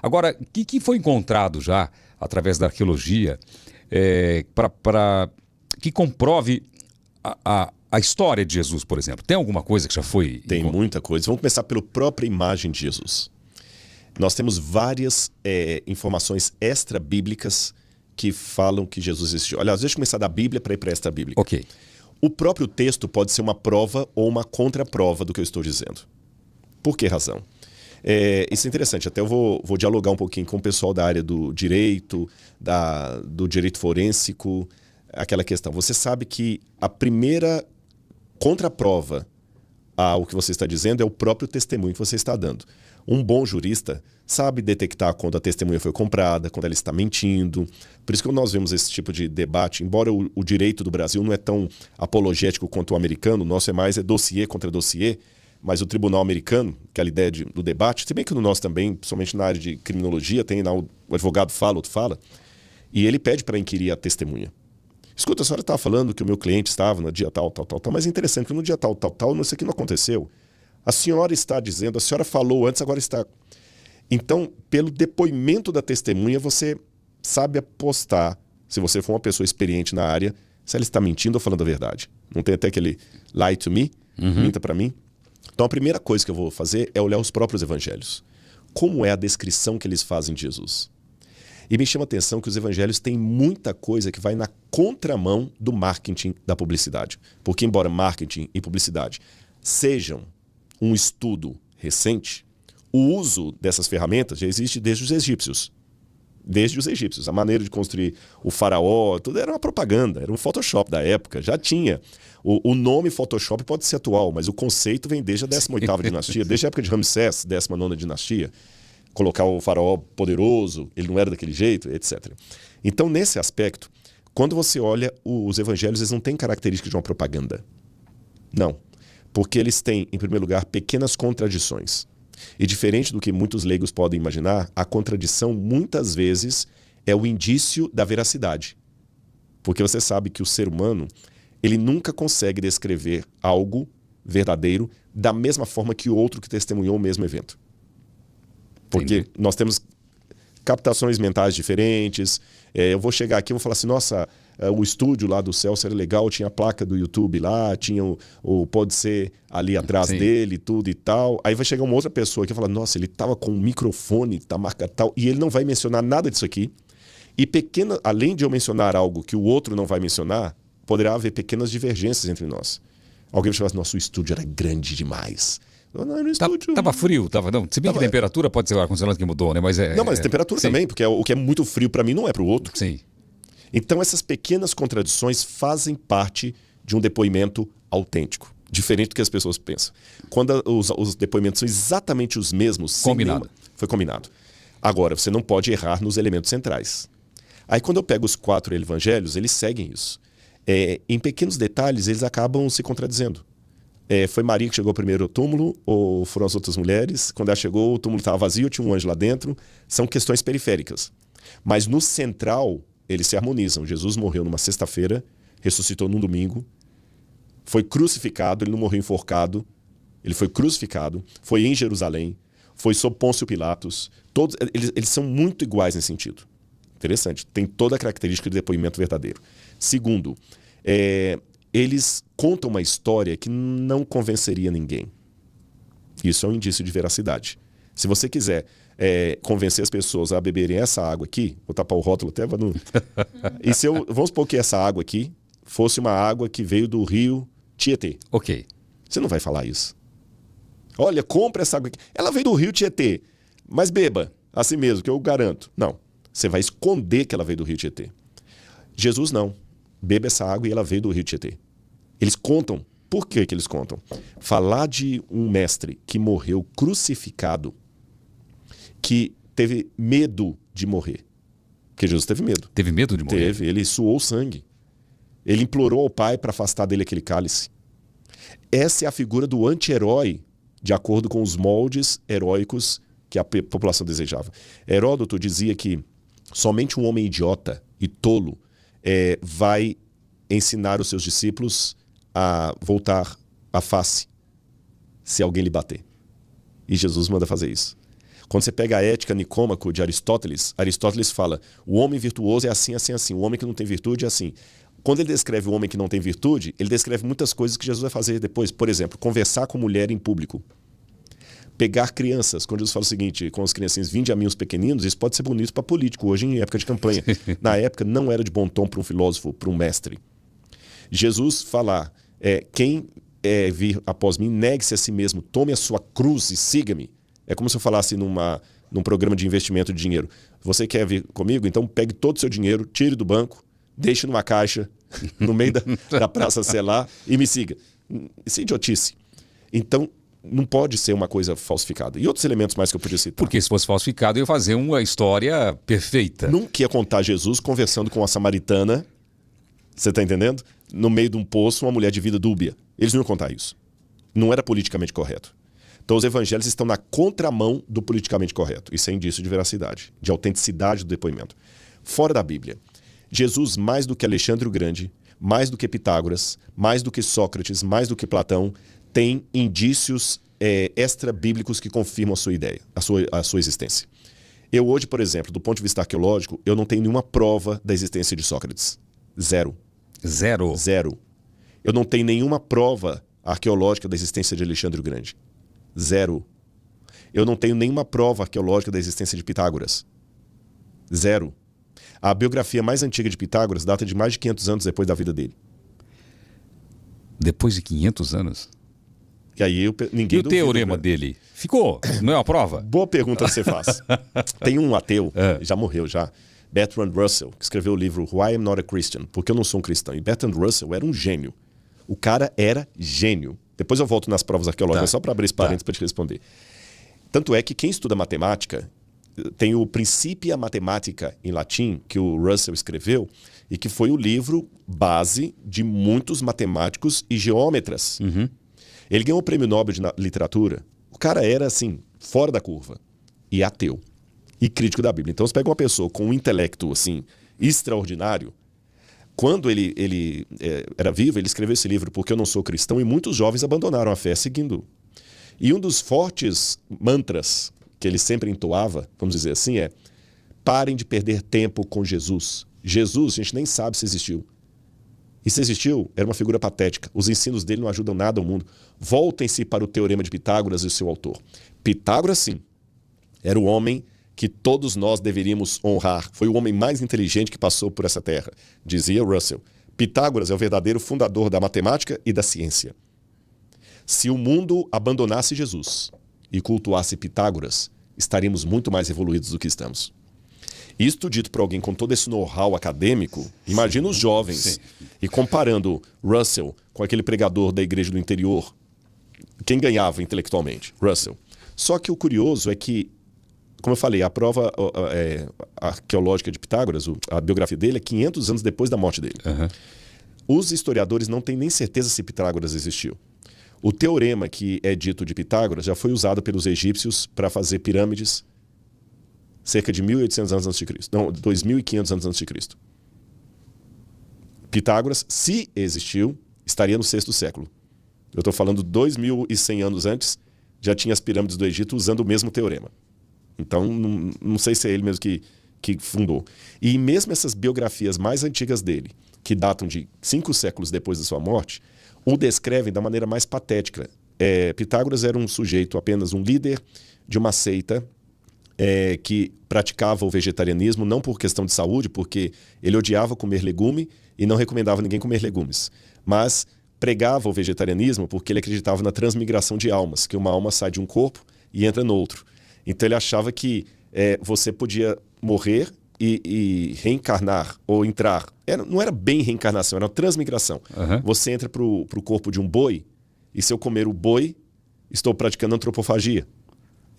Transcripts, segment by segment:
Agora, o que foi encontrado já, através da arqueologia, que comprove a história de Jesus, por exemplo? Tem alguma coisa que já foi... Tem muita coisa. Vamos começar pela própria imagem de Jesus. Nós temos várias informações extra-bíblicas que falam que Jesus existiu. Aliás, deixa eu começar da Bíblia para ir para a extra-bíblica. Ok. O próprio texto pode ser uma prova ou uma contraprova do que eu estou dizendo. Por que razão? Isso é interessante. Até eu vou dialogar um pouquinho com o pessoal da área do direito, do direito forênsico, aquela questão. Você sabe que a primeira contraprova ao que você está dizendo é o próprio testemunho que você está dando. Um bom jurista sabe detectar quando a testemunha foi comprada, quando ela está mentindo. Por isso que nós vemos esse tipo de debate, embora o direito do Brasil não é tão apologético quanto o americano, o nosso é dossiê contra dossiê, mas o tribunal americano, aquela ideia do debate, se bem que no nosso também, principalmente na área de criminologia, tem lá o advogado fala, outro fala, e ele pede para inquirir a testemunha. Escuta, a senhora estava falando que o meu cliente estava no dia tal, mas é interessante que no dia tal, isso aqui não aconteceu. A senhora está dizendo, a senhora falou antes, agora está... Então, pelo depoimento da testemunha, você sabe apostar, se você for uma pessoa experiente na área, se ela está mentindo ou falando a verdade. Não tem até aquele lie to me, minta para mim? Então, a primeira coisa que eu vou fazer é olhar os próprios evangelhos. Como é a descrição que eles fazem de Jesus? E me chama a atenção que os evangelhos têm muita coisa que vai na contramão do marketing da publicidade. Porque, embora marketing e publicidade sejam um estudo recente, o uso dessas ferramentas já existe desde os egípcios. Desde os egípcios. A maneira de construir o faraó, tudo era uma propaganda, era um Photoshop da época, já tinha. O nome Photoshop pode ser atual, mas o conceito vem desde a 18ª dinastia, desde a época de Ramsés, 19ª dinastia. Colocar o faraó poderoso, ele não era daquele jeito, etc. Então, nesse aspecto, quando você olha os evangelhos, eles não têm características de uma propaganda. Não. Porque eles têm, em primeiro lugar, pequenas contradições. E diferente do que muitos leigos podem imaginar, a contradição, muitas vezes, é o indício da veracidade. Porque você sabe que o ser humano, ele nunca consegue descrever algo verdadeiro da mesma forma que o outro que testemunhou o mesmo evento. Porque nós temos captações mentais diferentes. Eu vou chegar aqui e vou falar assim, nossa, o estúdio lá do Celso era legal, tinha a placa do YouTube lá, tinha pode ser ali atrás dele, tudo e tal. Aí vai chegar uma outra pessoa que vai falar, nossa, ele estava com um microfone, tá marca tal, e ele não vai mencionar nada disso aqui. E além de eu mencionar algo que o outro não vai mencionar, poderá haver pequenas divergências entre nós. Alguém vai falar assim, nosso estúdio era grande demais. Não, no estúdio... Tava frio, não. Se bem que a temperatura pode ser o ar-condicionado que mudou, né? Mas não, mas a temperatura também, porque o que é muito frio para mim não é para o outro. Sim. Então essas pequenas contradições fazem parte de um depoimento autêntico, diferente do que as pessoas pensam. Quando os depoimentos são exatamente os mesmos, foi combinado. Agora, você não pode errar nos elementos centrais. Aí quando eu pego os 4 evangelhos, eles seguem isso. Em pequenos detalhes, eles acabam se contradizendo. Foi Maria que chegou primeiro ao túmulo ou foram as outras mulheres? Quando ela chegou, o túmulo estava vazio, tinha um anjo lá dentro. São questões periféricas. Mas no central, eles se harmonizam. Jesus morreu numa sexta-feira, ressuscitou num domingo, foi crucificado, ele não morreu enforcado, ele foi crucificado, foi em Jerusalém, foi sob Pôncio Pilatos. Todos, eles são muito iguais nesse sentido. Interessante. Tem toda a característica de depoimento verdadeiro. Segundo, eles contam uma história que não convenceria ninguém. Isso é um indício de veracidade. Se você quiser convencer as pessoas a beberem essa água aqui, vou tapar o rótulo até para não... E vamos supor que essa água aqui fosse uma água que veio do rio Tietê. Ok. Você não vai falar isso. Olha, compra essa água aqui. Ela veio do rio Tietê, mas beba, assim mesmo, que eu garanto. Não. Você vai esconder que ela veio do rio Tietê. Jesus não. Beba essa água e ela veio do rio Tietê. Eles contam. Por que eles contam? Falar de um mestre que morreu crucificado, que teve medo de morrer. Porque Jesus teve medo. Teve medo de morrer? Teve. Ele suou sangue. Ele implorou ao Pai para afastar dele aquele cálice. Essa é a figura do anti-herói, de acordo com os moldes heróicos que a população desejava. Heródoto dizia que somente um homem idiota e tolo vai ensinar os seus discípulos a voltar a face se alguém lhe bater. E Jesus manda fazer isso. Quando você pega a Ética Nicômaco de Aristóteles, Aristóteles fala, o homem virtuoso é assim, assim, assim. O homem que não tem virtude é assim. Quando ele descreve o homem que não tem virtude, ele descreve muitas coisas que Jesus vai fazer depois. Por exemplo, conversar com mulher em público. Pegar crianças. Quando Jesus fala o seguinte, com as criancinhas, vinde a mim os pequeninos, isso pode ser bonito para político, hoje em época de campanha. Na época não era de bom tom para um filósofo, para um mestre. Jesus falar, quem vir após mim, negue-se a si mesmo, tome a sua cruz e siga-me. É como se eu falasse num programa de investimento de dinheiro. Você quer vir comigo? Então pegue todo o seu dinheiro, tire do banco, deixe numa caixa, no meio da praça Selá e me siga. Isso é idiotice. Então, não pode ser uma coisa falsificada. E outros elementos mais que eu podia citar. Porque se fosse falsificado, eu ia fazer uma história perfeita. Nunca ia contar Jesus conversando com uma samaritana, você está entendendo? No meio de um poço, uma mulher de vida dúbia. Eles não iam contar isso. Não era politicamente correto. Então os evangelhos estão na contramão do politicamente correto. Isso é indício de veracidade, de autenticidade do depoimento. Fora da Bíblia, Jesus, mais do que Alexandre o Grande, mais do que Pitágoras, mais do que Sócrates, mais do que Platão, tem indícios extra-bíblicos que confirmam a sua ideia, a sua existência. Eu hoje, por exemplo, do ponto de vista arqueológico, eu não tenho nenhuma prova da existência de Sócrates. Zero. Zero? Zero. Eu não tenho nenhuma prova arqueológica da existência de Alexandre o Grande. Zero. Eu não tenho nenhuma prova arqueológica da existência de Pitágoras. Zero. A biografia mais antiga de Pitágoras data de mais de 500 anos depois da vida dele. Depois de 500 anos? E aí ninguém E o teorema dele? Ficou? Não é uma prova? Boa pergunta que você faz. Tem um ateu, já morreu já, Bertrand Russell, que escreveu o livro Why I'm Not a Christian, Porque Eu Não Sou um Cristão. E Bertrand Russell era um gênio. O cara era gênio. Depois eu volto nas provas arqueológicas, só para abrir esse parênteses para te responder. Tanto é que quem estuda matemática tem o Principia Mathematica em latim, que o Russell escreveu, e que foi o livro base de muitos matemáticos e geômetras. Uhum. Ele ganhou o Prêmio Nobel de Literatura. O cara era, assim, fora da curva. E ateu. E crítico da Bíblia. Então, você pega uma pessoa com um intelecto, assim, extraordinário. Quando ele era vivo, ele escreveu esse livro, Porque Eu Não Sou Cristão, e muitos jovens abandonaram a fé seguindo. E um dos fortes mantras que ele sempre entoava, vamos dizer assim, parem de perder tempo com Jesus. Jesus, a gente nem sabe se existiu. E se existiu, era uma figura patética. Os ensinos dele não ajudam nada ao mundo. Voltem-se para o Teorema de Pitágoras e o seu autor. Pitágoras, sim, era o homem que todos nós deveríamos honrar. Foi o homem mais inteligente que passou por essa terra, dizia Russell. Pitágoras é o verdadeiro fundador da matemática e da ciência. Se o mundo abandonasse Jesus e cultuasse Pitágoras, estaríamos muito mais evoluídos do que estamos. Isto dito por alguém com todo esse know-how acadêmico, imagina os jovens. Sim. E comparando Russell com aquele pregador da igreja do interior, quem ganhava intelectualmente? Russell. Só que o curioso é que, como eu falei, a prova arqueológica de Pitágoras, a biografia dele é 500 anos depois da morte dele. Uhum. Os historiadores não têm nem certeza se Pitágoras existiu. O teorema que é dito de Pitágoras já foi usado pelos egípcios para fazer pirâmides cerca de 1.800 anos antes de Cristo. Não, 2.500 anos antes de Cristo. Pitágoras, se existiu, estaria no 6º século. Eu estou falando 2.100 anos antes, já tinha as pirâmides do Egito usando o mesmo teorema. Então, não sei se é ele mesmo que fundou. E mesmo essas biografias mais antigas dele, que datam de 5 séculos depois da sua morte, o descrevem da maneira mais patética. Pitágoras era um sujeito, apenas um líder de uma seita que praticava o vegetarianismo não por questão de saúde, porque ele odiava comer legume e não recomendava ninguém comer legumes, mas pregava o vegetarianismo porque ele acreditava na transmigração de almas, que uma alma sai de um corpo e entra no outro. Então ele achava que você podia morrer e reencarnar ou entrar. Não era bem reencarnação, era uma transmigração. Uhum. Você entra para o corpo de um boi e se eu comer o boi, estou praticando antropofagia.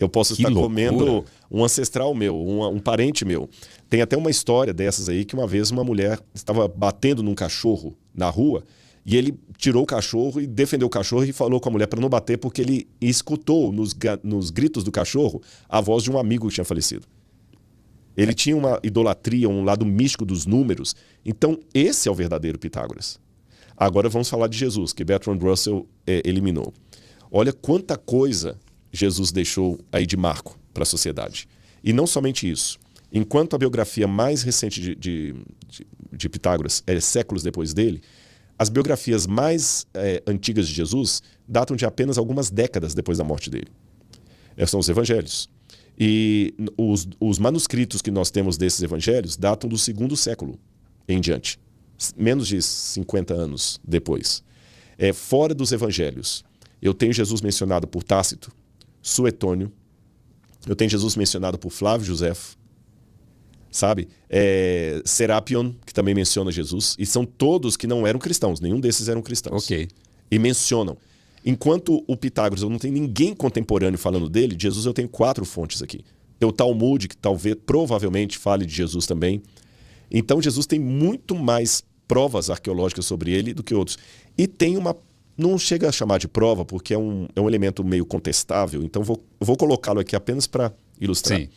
Eu posso estar comendo um ancestral meu, um parente meu. Tem até uma história dessas aí que uma vez uma mulher estava batendo num cachorro na rua e ele tirou o cachorro e defendeu o cachorro e falou com a mulher para não bater porque ele escutou nos gritos do cachorro a voz de um amigo que tinha falecido. Ele tinha uma idolatria, um lado místico dos números. Então, esse é o verdadeiro Pitágoras. Agora vamos falar de Jesus, que Bertrand Russell eliminou. Olha quanta coisa Jesus deixou aí de marco. para a sociedade. E não somente isso. Enquanto a biografia mais recente de Pitágoras é séculos depois dele, as biografias mais antigas de Jesus datam de apenas algumas décadas depois da morte dele. São os evangelhos. E os manuscritos que nós temos desses evangelhos datam do 2º século em diante. Menos de 50 anos depois. Fora dos evangelhos, eu tenho Jesus mencionado por Tácito, Suetônio, eu tenho Jesus mencionado por Flávio Josefo, sabe? Serapion, que também menciona Jesus, e são todos que não eram cristãos, nenhum desses eram cristãos. Ok. E mencionam. Enquanto o Pitágoras, eu não tenho ninguém contemporâneo falando dele, de Jesus eu tenho 4 fontes aqui. O Talmud, que provavelmente fale de Jesus também. Então Jesus tem muito mais provas arqueológicas sobre ele do que outros. E tem não chega a chamar de prova, porque é um elemento meio contestável, então vou colocá-lo aqui apenas para ilustrar. Sim.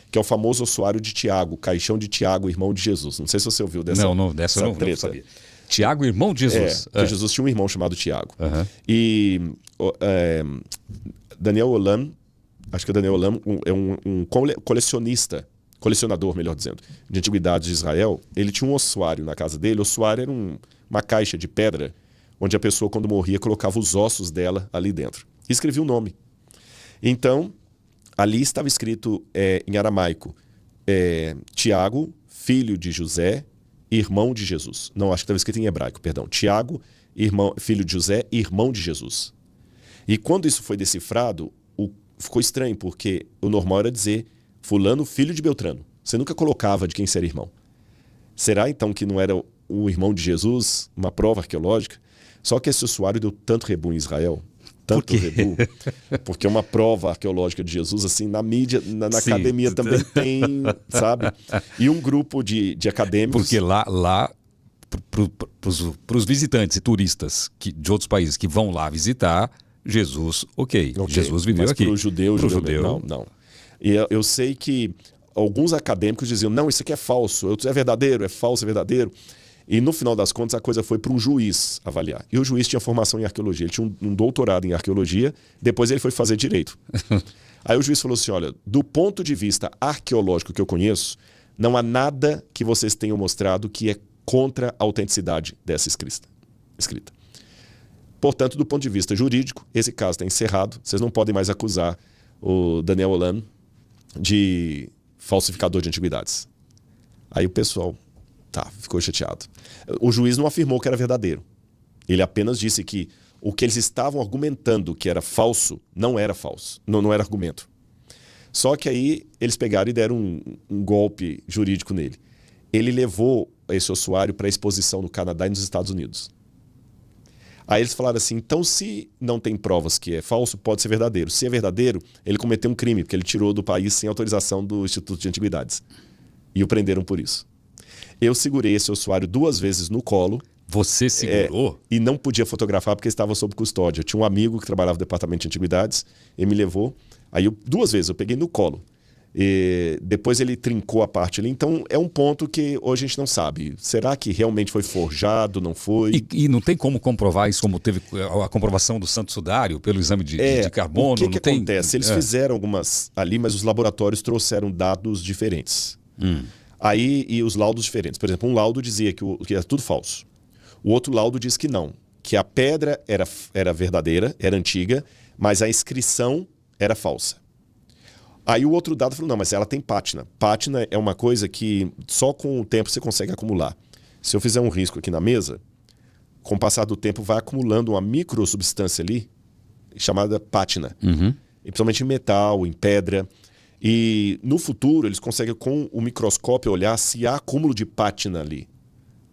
Que é o famoso ossuário de Tiago, caixão de Tiago, irmão de Jesus. Não sei se você ouviu dessa dessa eu não treta. sabia. Tiago, irmão de Jesus. Porque Jesus tinha um irmão chamado Tiago. Uhum. E Daniel Olam, acho que o Daniel Olam é um colecionador, melhor dizendo, de antiguidades de Israel. Ele tinha um ossuário na casa dele. O ossuário era uma caixa de pedra, onde a pessoa, quando morria, colocava os ossos dela ali dentro. E escrevia o nome. Então, ali estava escrito em aramaico, Tiago, filho de José, irmão de Jesus. Não, acho que estava escrito em hebraico, perdão. Tiago, filho de José, irmão de Jesus. E quando isso foi decifrado, ficou estranho, porque o normal era dizer fulano, filho de Beltrano. Você nunca colocava de quem seria irmão. Será, então, que não era o irmão de Jesus? Uma prova arqueológica? Só que esse ossuário deu tanto rebu em Israel, tanto rebu, porque é uma prova arqueológica de Jesus, assim, na mídia, na academia também tem, sabe? E um grupo de acadêmicos... Porque lá para os visitantes e turistas de outros países que vão lá visitar, Jesus, ok. Jesus viveu aqui. Mas para o judeu, não. E eu sei que alguns acadêmicos diziam, não, isso aqui é falso, é verdadeiro, é falso, é verdadeiro. E no final das contas a coisa foi para um juiz avaliar. E o juiz tinha formação em arqueologia, ele tinha um doutorado em arqueologia, depois ele foi fazer direito. Aí o juiz falou assim, olha, do ponto de vista arqueológico que eu conheço, não há nada que vocês tenham mostrado que é contra a autenticidade dessa escrita. Portanto, do ponto de vista jurídico, esse caso está encerrado, vocês não podem mais acusar o Daniel Olam de falsificador de antiguidades. Aí o pessoal... ficou chateado. O juiz não afirmou que era verdadeiro. Ele apenas disse que o que eles estavam argumentando que era falso, não era falso. Não era argumento. Só que aí eles pegaram e deram um golpe jurídico nele. Ele levou esse ossuário para exposição no Canadá e nos Estados Unidos. Aí eles falaram assim, então se não tem provas que é falso, pode ser verdadeiro. Se é verdadeiro, ele cometeu um crime, porque ele tirou do país sem autorização do Instituto de Antiguidades. E o prenderam por isso. Eu segurei esse ossuário 2 vezes no colo. Você segurou? E não podia fotografar porque estava sob custódia. Eu tinha um amigo que trabalhava no departamento de antiguidades, ele me levou. Aí 2 vezes eu peguei no colo. E depois ele trincou a parte ali. Então é um ponto que hoje a gente não sabe. Será que realmente foi forjado, não foi? E não tem como comprovar isso, como teve a comprovação do Santo Sudário pelo exame de carbono? O que acontece? Eles fizeram algumas ali, mas os laboratórios trouxeram dados diferentes. Aí, e os laudos diferentes. Por exemplo, um laudo dizia que era tudo falso. O outro laudo diz que não. Que a pedra era verdadeira, era antiga, mas a inscrição era falsa. Aí o outro dado falou, não, mas ela tem pátina. Pátina é uma coisa que só com o tempo você consegue acumular. Se eu fizer um risco aqui na mesa, com o passar do tempo vai acumulando uma microsubstância ali, chamada pátina. E principalmente em metal, em pedra. E no futuro eles conseguem com o microscópio olhar se há acúmulo de pátina ali.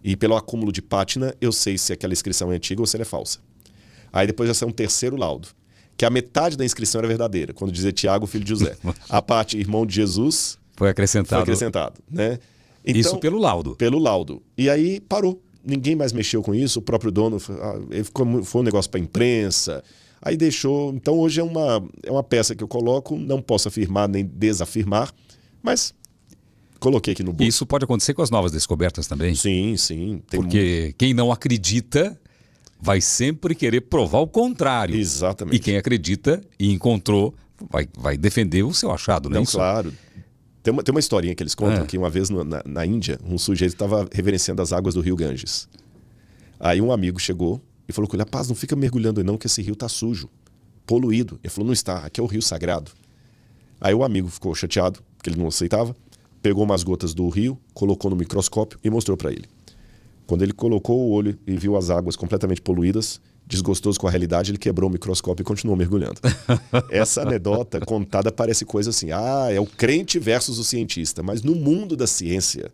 E pelo acúmulo de pátina eu sei se aquela inscrição é antiga ou se ela é falsa. Aí depois já sai um terceiro laudo, que a metade da inscrição era verdadeira, quando dizia Tiago, filho de José. A parte irmão de Jesus foi acrescentado. Né? Então, isso pelo laudo. Pelo laudo. E aí parou. Ninguém mais mexeu com isso, o próprio dono foi um negócio para a imprensa. Aí deixou... Então hoje é uma peça que eu coloco, não posso afirmar nem desafirmar, mas coloquei aqui no bolso. Isso pode acontecer com as novas descobertas também? Sim, sim. Porque quem não acredita vai sempre querer provar o contrário. Exatamente. E quem acredita e encontrou vai defender o seu achado, não é isso? Claro. Tem uma historinha que eles contam que uma vez na Índia, um sujeito estava reverenciando as águas do rio Ganges. Aí um amigo chegou e falou com ele: rapaz, não fica mergulhando aí não, que esse rio tá sujo, poluído. Ele falou: não está, aqui é o rio sagrado. Aí o amigo ficou chateado, porque ele não aceitava, pegou umas gotas do rio, colocou no microscópio e mostrou para ele. Quando ele colocou o olho e viu as águas completamente poluídas, desgostoso com a realidade, ele quebrou o microscópio e continuou mergulhando. Essa anedota contada parece coisa assim, é o crente versus o cientista. Mas no mundo da ciência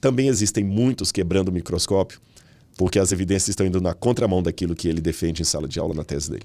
também existem muitos quebrando o microscópio, porque as evidências estão indo na contramão daquilo que ele defende em sala de aula na tese dele.